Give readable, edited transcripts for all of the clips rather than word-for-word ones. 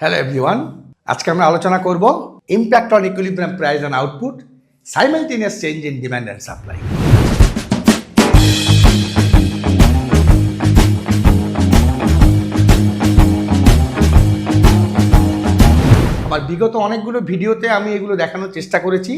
Hello everyone, আজকে আমরা আলোচনা করব impact on equilibrium price and output, simultaneous change in demand and supply. আমার বিগত অনেকগুলো ভিডিওতে আমি এগুলো দেখানোর চেষ্টা করেছি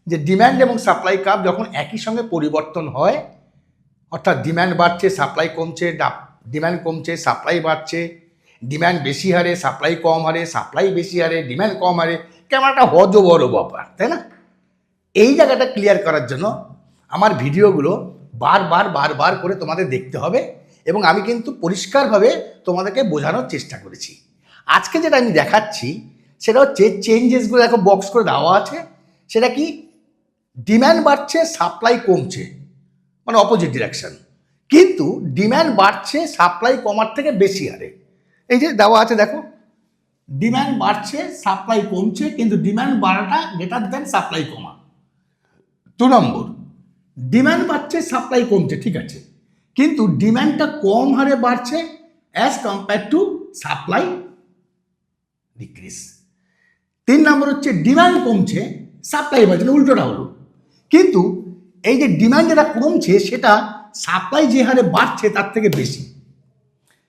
যে ডিম্যান্ড এবং সাপ্লাই কার্ভ যখন একই সঙ্গে পরিবর্তন হয়, অর্থাৎ ডিম্যান্ড বাড়ছে সাপ্লাই কমছে, ডিম্যান্ড কমছে সাপ্লাই বাড়ছে, ডিম্যান্ড বেশি হারে সাপ্লাই কম হারে, সাপ্লাই বেশি হারে ডিম্যান্ড কম হারে, কেমন একটা বড় ব্যাপার, তাই না? এই জায়গাটা ক্লিয়ার করার জন্য আমার ভিডিওগুলো বারবার করে তোমাদের দেখতে হবে এবং আমি কিন্তু পরিষ্কারভাবে তোমাদেরকে বোঝানোর চেষ্টা করেছি। আজকে যেটা আমি দেখাচ্ছি সেটা হচ্ছে চেঞ্জেসগুলো দেখো বক্স করে দেওয়া আছে। সেটা কি? ডিম্যান্ড বাড়ছে সাপ্লাই কমছে, মানে অপোজিট ডিরেকশন, কিন্তু ডিম্যান্ড বাড়ছে সাপ্লাই কমার থেকে বেশি হারে। এই যে দেওয়া আছে দেখো, ডিম্যান্ড বাড়ছে সাপ্লাই কমছে, কিন্তু ডিম্যান্ড বাড়াটা গ্রেটার দেন সাপ্লাই কমা। 2 নম্বর, ডিম্যান্ড বাড়ছে সাপ্লাই কমছে, ঠিক আছে, কিন্তু ডিম্যান্ডটা কম হারে বাড়ছে as compare to supply decrease. 3 নম্বর হচ্ছে ডিম্যান্ড কমছে সাপ্লাই বাড়ছে, উল্টোটা হলো, কিন্তু এই যে ডিম্যান্ড যেটা কমছে সেটা সাপ্লাই যে হারে বাড়ছে তার থেকে বেশি।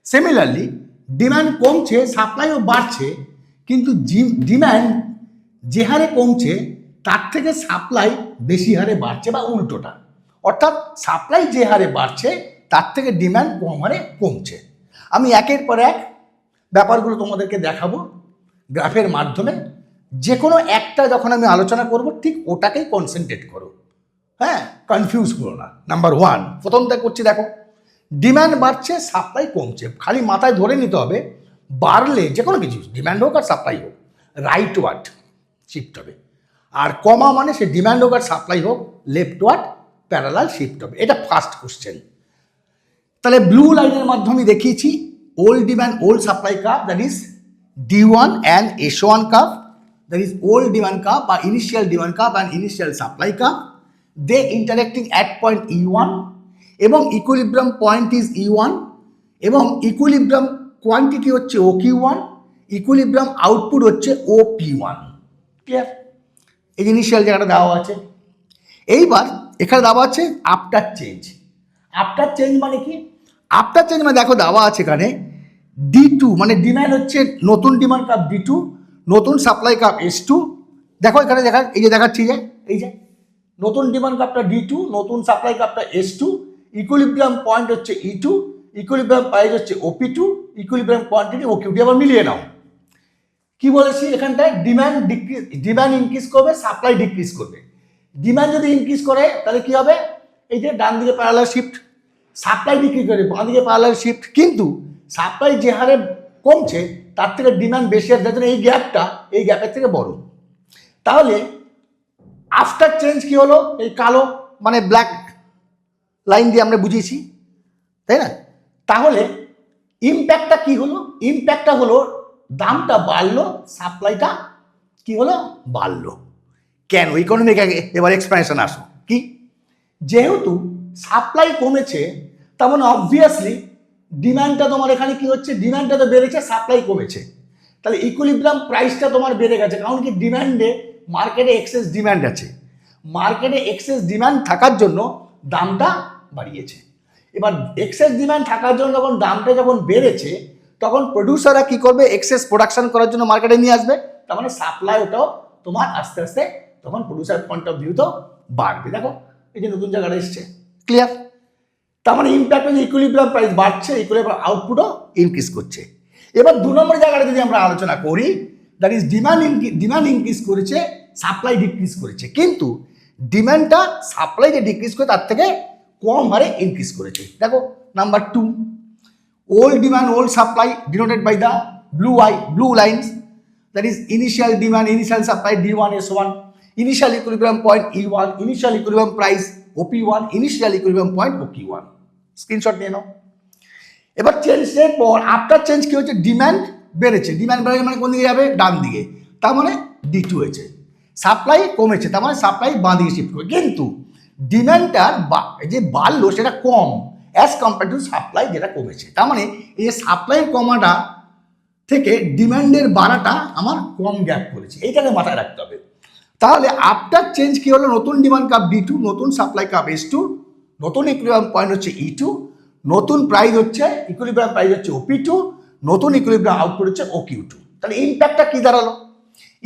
সিমিলারলি ডিম্যান্ড কমছে সাপ্লাইও বাড়ছে, কিন্তু ডিম্যান্ড যে হারে কমছে তার থেকে সাপ্লাই বেশি হারে বাড়ছে, বা উল্টোটা, অর্থাৎ সাপ্লাই যে হারে বাড়ছে তার থেকে ডিম্যান্ড কম হারে কমছে। আমি একের পর এক ব্যাপারগুলো তোমাদেরকে দেখাবো গ্রাফের মাধ্যমে। যে কোনো একটা যখন আমি আলোচনা করব ঠিক ওটাকেই কনসেন্ট্রেট করো, হ্যাঁ, কনফিউজ করো না। নাম্বার 1 প্রথমটা করছি, দেখো ডিম্যান্ড বাড়ছে সাপ্লাই কমছে, খালি মাথায় ধরে নিতে হবে বাড়লে যে কোনো কিছু, ডিম্যান্ড হোক আর সাপ্লাই হোক, রাইটওয়ার্ড শিফট হবে, আর কমা মানে সে ডিম্যান্ড হোক আর সাপ্লাই হোক লেফটওয়ার্ড প্যারালাল শিফট হবে। এটা ফার্স্ট কোশ্চেন। তাহলে ব্লু লাইনের মাধ্যমে দেখিয়েছি old demand old supply curve, that is D1 and S1 curve, that is old demand curve বা initial demand curve and initial supply curve, they interacting at point E1, এবং equilibrium point is E1, এবং equilibrium quantity হচ্ছে OQ1, equilibrium output হচ্ছে OP1। Clear? এই initial জায়গাটা দেওয়া আছে। এইবার এখানে দেওয়া আছে আফটার চেঞ্জ। আফটার চেঞ্জ মানে কি? আফটার চেঞ্জ মানে দেখো দেওয়া আছে এখানে D2, মানে ডিম্যান্ড হচ্ছে নতুন ডিমান্ড কার্ভ D2, নতুন সাপ্লাই কার্ভ S2। দেখো এখানে এই যে দেখাচ্ছি, যে এই যে নতুন ডিমান্ড কার্ভটা D2, নতুন সাপ্লাই কার্ভটা S2, ইকুইলিব্রিয়াম পয়েন্ট হচ্ছে E2, ইকুইলিব্রিয়াম প্রাইস হচ্ছে OP2, ইকুইলিব্রিয়াম কোয়ান্টিটি OQ2। আবার মিলিয়ে নাও। কি বলেছি এখানটায়? ডিমান্ড ইনক্রিজ করবে, সাপ্লাই ডিক্রিজ করবে। ডিমান্ড যদি ইনক্রিজ করে তাহলে কি হবে? এই যে ডান দিকে প্যারালাল শিফট, সাপ্লাই ডিক্রিজ করে বাঁ দিকে প্যারালাল শিফট, কিন্তু সাপ্লাই যে হারে কমছে তার থেকে ডিমান্ড বেশি আর যার জন্য এই গ্যাপটা এই গ্যাপের থেকে বড়। তাহলে আফটার চেঞ্জ কি হলো? এই কালো মানে ব্ল্যাক লাইন দিয়ে আমরা বুঝিয়েছি, তাই না? তাহলে ইম্প্যাক্টটা কি হলো? ইম্প্যাক্টটা হলো দামটা বাড়লো, সাপ্লাইটা কি হলো? বাড়লো। কেন? ইকোনমিক এবার এক্সপ্লেনেশন আসো। কি? যেহেতু সাপ্লাই কমেছে তার মানে অবভিয়াসলি ডিমান্ডটা তোমার এখানে কি হচ্ছে? ডিমান্ডটা তো বেড়েছে, সাপ্লাই কমেছে, তাহলে ইকুইলিব্রিয়াম প্রাইসটা তোমার বেড়ে গেছে। কারণ কি? ডিমান্ডে মার্কেটে এক্সেস ডিমান্ড আছে, মার্কেটে এক্সেস ডিমান্ড থাকার জন্য দামটা বাড়িয়েছে। এবার এক্সেস ডিমান্ড থাকার জন্য যখন দামটা যখন বেড়েছে তখন প্রডিউসাররা কি করবে? এক্সেস প্রোডাকশন করার জন্য মার্কেটে নিয়ে আসবে, তার মানে সাপ্লাই ওটাও তোমার আস্তে আস্তে তখন প্রডিউসার পয়েন্ট অফ ভিউ তো বাড়বে। দেখো এই যে নতুন জায়গাটা এসছে, ক্লিয়ার? তার মানে ইম্প্যাক্ট হচ্ছে ইকুইলিব্রিয়াম প্রাইস বাড়ছে, ইকুইলিব্রিয়াম আউটপুটও ইনক্রিজ করছে। এবার 2 নম্বর জায়গাটা যদি আমরা আলোচনা করি, দ্যাট ইজ ডিমান্ড ইনক্রিজ করেছে, সাপ্লাই ডিক্রিজ করেছে, কিন্তু ডিমান্ডটা সাপ্লাই যে ডিক্রিজ করে তার থেকে কম হারে ইনক্রিজ করেছে। দেখো number 2, old demand old supply denoted by the blue lines, that is initial demand initial supply D1 S1, initial equilibrium point E1, initial equilibrium price OP1, initial equilibrium point OQ1। Screenshot নিয়ে নাও। এবার চেঞ্জের পর after change কি হচ্ছে? Demand বেড়েছে, demand বেড়েছে মানে কোন দিকে যাবে? ডান দিকে, তার মানে D2 হয়েছে। সাপ্লাই কমেছে, তার মানে সাপ্লাই বাঁ দিকে শিফট করবে, কিন্তু ডিমান্ডটার যে বাড়লো সেটা কম অ্যাজ কম্পেয়ার টু সাপ্লাই যেটা কমেছে। তার মানে এই যে সাপ্লাই কমাটা থেকে ডিমান্ডের বাড়াটা আমার কম গ্যাপ করেছে, এইটাকে মাথায় রাখতে হবে। তাহলে আফটার চেঞ্জ কি হলো, নতুন ডিমান্ড কাপ D2, নতুন সাপ্লাই কাপ S2, নতুন ইকুইলিব্রিয়াম পয়েন্ট হচ্ছে E2, নতুন প্রাইস হচ্ছে ইকুইলিব্রিয়াম প্রাইস হচ্ছে OP2, নতুন ইকুইলিব্রিয়াম আউটপুট হচ্ছে OQ2। তাহলে ইম্প্যাক্টটা কি দাঁড়ালো?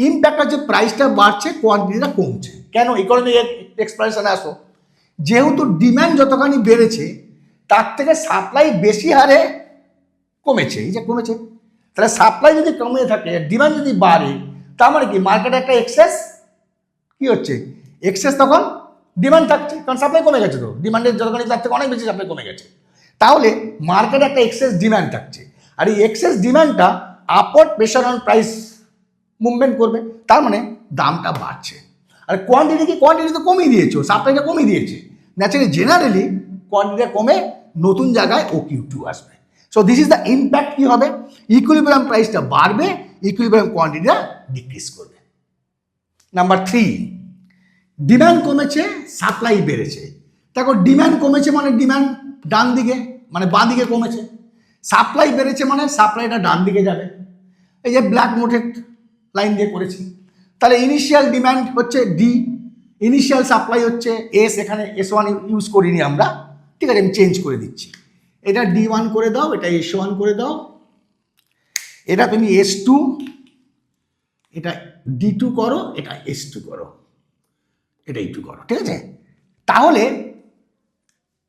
ইম্প্যাক্ট হচ্ছে প্রাইসটা বাড়ছে, কোয়ান্টিটিটা কমছে। কেন? ইকোনমিক এক্সপ্রেশনে আসো, যেহেতু ডিমান্ড যতখানি বেড়েছে তার থেকে সাপ্লাই বেশি হারে কমেছে, এই যে কমেছে, তাহলে সাপ্লাই যদি কমে থাকে, ডিমান্ড যদি বাড়ে, তার মানে কি মার্কেটে একটা এক্সেস কি হচ্ছে, এক্সেস তখন ডিমান্ড থাকছে, কারণ সাপ্লাই কমে গেছে, তো ডিমান্ডের যতখানি তার থেকে অনেক বেশি সাপ্লাই কমে গেছে, তাহলে মার্কেটে একটা এক্সেস ডিমান্ড থাকছে, আর এই এক্সেস ডিমান্ডটা upward pressure on price movement করবে, তার মানে দামটা বাড়ছে। আর কোয়ান্টিটি কি, কোয়ান্টিটি তো কমিয়ে দিয়েছে, সাপ্লাইটা কমিয়ে দিয়েছে, ন্যাচারালি জেনারেলি কোয়ান্টিটিটা কমে নতুন জায়গায় OQ2 আসবে। So this is the impact. কি হবে, ইকুইলিব্রিয়াম প্রাইসটা বাড়বে, ইকুইলিব্রিয়াম কোয়ান্টিটিটা ডিক্রিজ করবে। নাম্বার 3, ডিমান্ড কমেছে, সাপ্লাই বেড়েছে। দেখো ডিমান্ড কমেছে মানে ডিমান্ড ডান দিকে মানে বাঁ দিকে কমেছে, সাপ্লাই বেড়েছে মানে সাপ্লাইটা ডান দিকে যাবে। এই যে ব্ল্যাক মোটেড লাইন দিয়ে করেছি, তাহলে ইনিশিয়াল ডিমান্ড হচ্ছে D, ইনিশিয়াল সাপ্লাই হচ্ছে S, এখানে S1 ইউজ করিনি আমরা, ঠিক আছে, আমি চেঞ্জ করে দিচ্ছি, এটা D1 করে দাও, এটা S1 করে দাও, এটা তুমি S2, এটা D2 করো, এটা S2 করো, এটা E2 করো, ঠিক আছে। তাহলে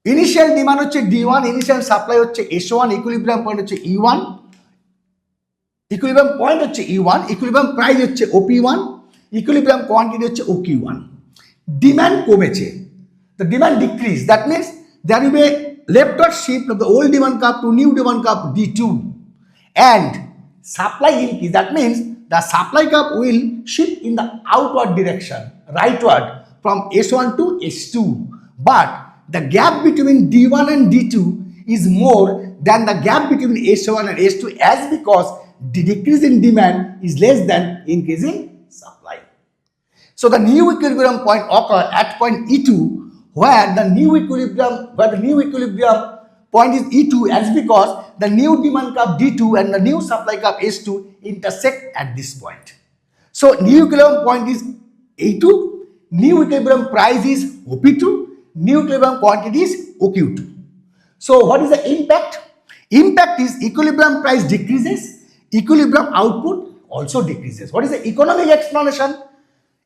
ইনিশিয়াল ডিমান্ড হচ্ছে D1, ইনিশিয়াল সাপ্লাই হচ্ছে S1, ইকুইলিব্রিয়াম পয়েন্ট হচ্ছে E1, ইকুইলিব্রিয়াম পয়েন্ট হচ্ছে E1, ইকুইলিব্রিয়াম প্রাইস হচ্ছে OP1, ইকুইলিব্রিয়াম কোয়ান্টিটি হচ্ছে OQ1। ডিমান্ড কমেছে, the demand decrease, that means there will be a leftward shift of the old demand curve to new demand curve D2, and supply increase, that means the supply curve will shift in the outward direction, rightward, from S1 to S2, but the gap between D1 and D2 is more than the gap between S1 and S2, as because the decrease in demand is less than increase in supply. So the new equilibrium point occur at point E2, where the new equilibrium point is E2, as because the new demand curve D2 and the new supply curve S2 intersect at this point. So new equilibrium point is E2, new equilibrium price is OP2, new equilibrium quantity is OQ2. So what is the impact? Impact is equilibrium price decreases, equilibrium output also decreases. What is the economic explanation?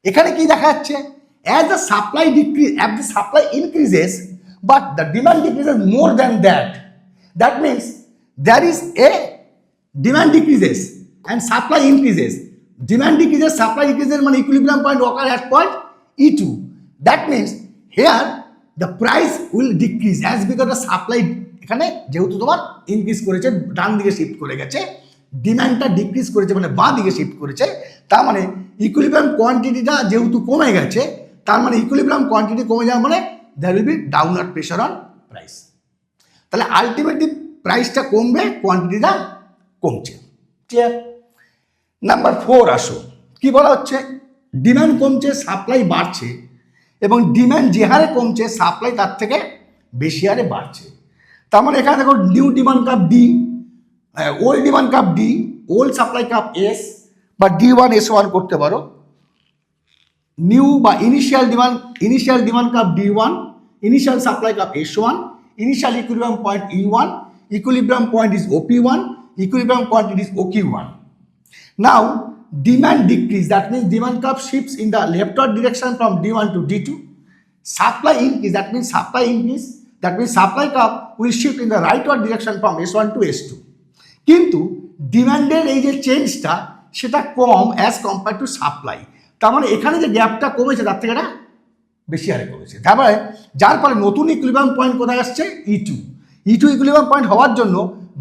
এখানে কি দেখা যাচ্ছে, as the supply decrease, as the supply increases but the demand decreases more than that, that means there is a demand decreases and supply increases, demand decreases, supply increases, মানে equilibrium point occur at point E2, that means here the price will decrease as because the supply এখানে যেহেতু তোমার increase করেছে, ডান দিকে shift করে গেছে, ডিমান্ডটা decrease করেছে মানে বাঁ দিকে শিফট করেছে, তার মানে ইকুইলিব্রিয়াম কোয়ান্টিটিটা যেহেতু কমে গেছে, তার মানে ইকুইলিব্রিয়াম কোয়ান্টিটি কমে যাওয়া মানে there will be downward pressure on price. তাহলে আলটিমেটলি প্রাইসটা কমবে, কোয়ান্টিটিটা কমছে। ক্লিয়ার? নাম্বার 4 আসো, কি বলা হচ্ছে, ডিমান্ড কমছে, সাপ্লাই বাড়ছে, এবং ডিমান্ড যে হারে কমছে সাপ্লাই তার থেকে বেশি হারে বাড়ছে। তার মানে এখানে দেখো new demand cup D, old demand cup D, old supply cup S বা D1 S1 করতে পারো, নিউ বা initial demand cup D1, initial supply cup S1, initial equilibrium point E1, equilibrium point is OP1, equilibrium quantity is OQ1. Now demand decrease, that means demand curve shifts in the leftward direction from D1 to D2. Supply increase, that means supply increase, that means supply curve will shift in the rightward direction from S1 to S2. কিন্তু ডিমান্ডের এই যে চেঞ্জটা সেটা কম as compare to supply, তার মানে এখানে যে গ্যাপটা কমেছে তার থেকে এটা বেশি হারে কমেছে, তারপরে যার ফলে নতুন ইকুইলিব্রিয়াম পয়েন্ট কোথায় আসছে, E2 ইকুইলিব্রিয়াম পয়েন্ট হওয়ার জন্য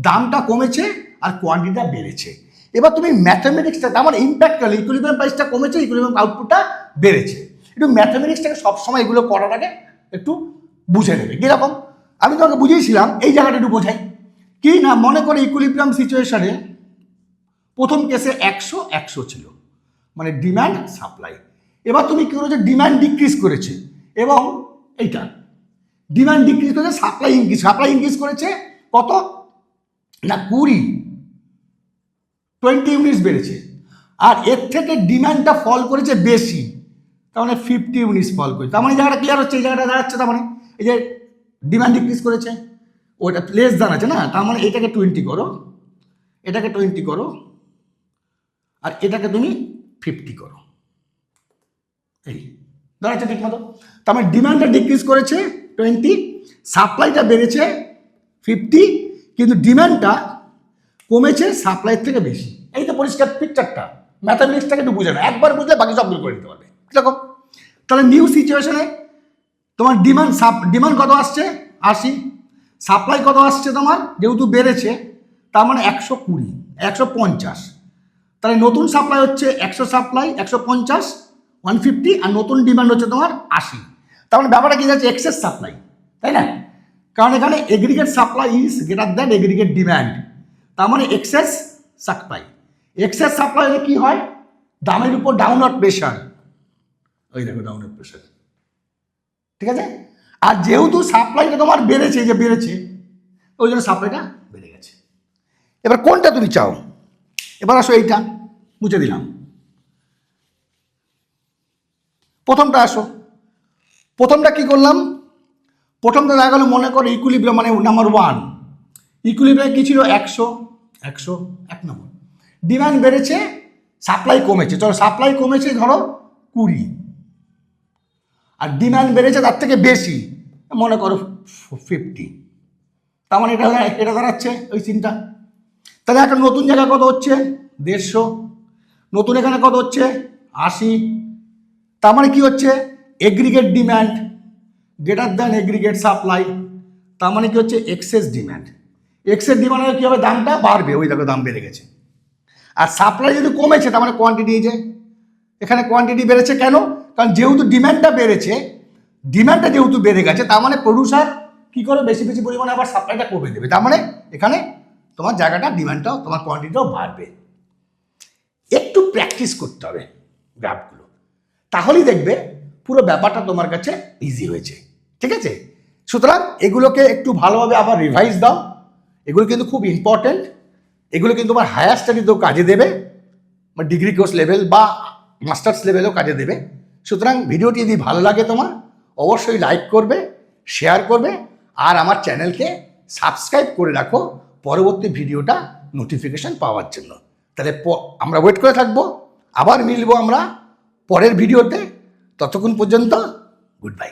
দামটা কমেছে আর কোয়ান্টিটিটা বেড়েছে। এবার তুমি ম্যাথামেটিক্সটা, তার মানে ইম্প্যাক্ট করলে ইকুইলিব্রিয়াম প্রাইসটা কমেছে, ইকুইলিব্রিয়াম আউটপুটটা বেড়েছে। একটু ম্যাথামেটিক্সটাকে সবসময় এগুলো করাটাকে একটু বুঝে নেবে। কীরকম, আমি তোমাকে বুঝিয়েছিলাম, এই জায়গাটা একটু বোঝাই কি না, মনে করে ইকুইলিব্রিয়াম সিচুয়েশনে প্রথম কেসে 100 ছিল, মানে ডিমান্ড সাপ্লাই। এবার তুমি কি করেছো, ডিমান্ড ডিক্রিজ করেছে এবং এইটা ডিমান্ড ডিক্রিজ করেছে, সাপ্লাই ইনক্রিজ করেছে কত না 20, 20 ইউনিটস বেড়েছে, আর এর থেকে ডিমান্ডটা ফল করেছে বেশি, তার মানে 50 ইউনিটস ফল করেছে। তার মানে জায়গাটা ক্লিয়ার হচ্ছে, এই জায়গাটা দাঁড়াচ্ছে, তার মানে এই যে ডিমান্ড ডিক্রিজ করেছে, ওটা লেস দান আছে না, তার মানে এটাকে 20 করো, এটাকে 20 করো, আর এটাকে তুমি 50 করো, এই দাঁড়াচ্ছে ঠিক মতো। তার মানে ডিমান্ডটা ডিক্রিজ করেছে 20, সাপ্লাইটা বেড়েছে 50, কিন্তু ডিমান্ডটা কমেছে সাপ্লাইয়ের থেকে বেশি। এই তো পরিষ্কার পিকচারটা, ম্যাথামেটিক্সটাকে একটু বুঝে না, একবার বুঝলে বাকি সবগুলো করে দিতে পারবে। এরকম তাহলে নিউ সিচুয়েশনে তোমার ডিমান্ড কত আসছে 80, সাপ্লাই কত আসছে তোমার, যেহেতু বেড়েছে তার মানে 120, 150, তাহলে নতুন সাপ্লাই হচ্ছে 100, সাপ্লাই 150, 150, আর নতুন ডিমান্ড হচ্ছে তোমার 80। তার মানে ব্যাপারটা কি যাচ্ছে, এক্সেস সাপ্লাই, তাই না? কারণ এখানে aggregate supply is greater than aggregate demand, তার মানে এক্সেস সাপ্লাই। এক্সেস সাপ্লাই হলে কি হয়, দামের উপর ডাউনওয়ার্ড প্রেশার, ওই দেখো ডাউনওয়ার্ড প্রেশার, ঠিক আছে? আর যেহেতু সাপ্লাইটা তোমার বেড়েছে, যে বেড়েছে ওই জন্য সাপ্লাইটা বেড়ে গেছে। এবার কোনটা তুমি চাও, এবার আসো এইটা মুছে দিলাম, প্রথমটা আসো। প্রথমটা কি করলাম, প্রথমটা দেখা গেল মনে করো ইকুইলিব্রিয়াম, মানে নাম্বার 1 ইকুইলিব্রিয়াম কি ছিল 100, 1 নম্বর, ডিমান্ড বেড়েছে সাপ্লাই কমেছে, চলো সাপ্লাই কমেছে ধরো 20, আর ডিমান্ড বেড়েছে তার থেকে বেশি, মনে করো 50, তার মানে এটা দাঁড়াচ্ছে ওই চিন্তা। তাহলে একটা নতুন জায়গা কত হচ্ছে 150, নতুন এখানে কত হচ্ছে 80, তার মানে কি হচ্ছে aggregate demand greater than aggregate supply, তার মানে কি হচ্ছে এক্সেস ডিমান্ড। এক্সেস ডিমান্ড কী হবে, দামটা বাড়বে, ওই দেখো দাম বেড়ে গেছে। আর সাপ্লাই যদি কমেছে তার মানে কোয়ান্টিটি, এই যে এখানে কোয়ান্টিটি বেড়েছে, কেন? কারণ যেহেতু ডিমান্ডটা বেড়েছে, ডিমান্ডটা যেহেতু বেড়ে গেছে, তার মানে প্রডিউসার কী করে বেশি বেশি পরিমাণে আবার সাপ্লাইটা কমে দেবে, তার মানে এখানে তোমার জায়গাটা ডিমান্ডটাও তোমার কোয়ান্টিটিটাও বাড়বে। একটু প্র্যাকটিস করতে হবে গ্রাফগুলো, তাহলেই দেখবে পুরো ব্যাপারটা তোমার কাছে ইজি হয়েছে, ঠিক আছে? সুতরাং এগুলোকে একটু ভালোভাবে আবার রিভাইজ দাও, এগুলো কিন্তু খুব ইম্পর্টেন্ট, এগুলো কিন্তু তোমার হায়ার স্টাডিতেও কাজে দেবে, বা ডিগ্রি কোর্স লেভেল বা মাস্টার্স লেভেলেও কাজে দেবে। সুতরাং ভিডিওটি যদি ভালো লাগে তোমার, অবশ্যই লাইক করবে, শেয়ার করবে, আর আমার চ্যানেলকে সাবস্ক্রাইব করে রাখো পরবর্তী ভিডিওটা নোটিফিকেশান পাওয়ার জন্য। তাহলে আমরা ওয়েট করে থাকবো, আবার মিলবো আমরা পরের ভিডিওতে। ততক্ষণ পর্যন্ত গুড বাই।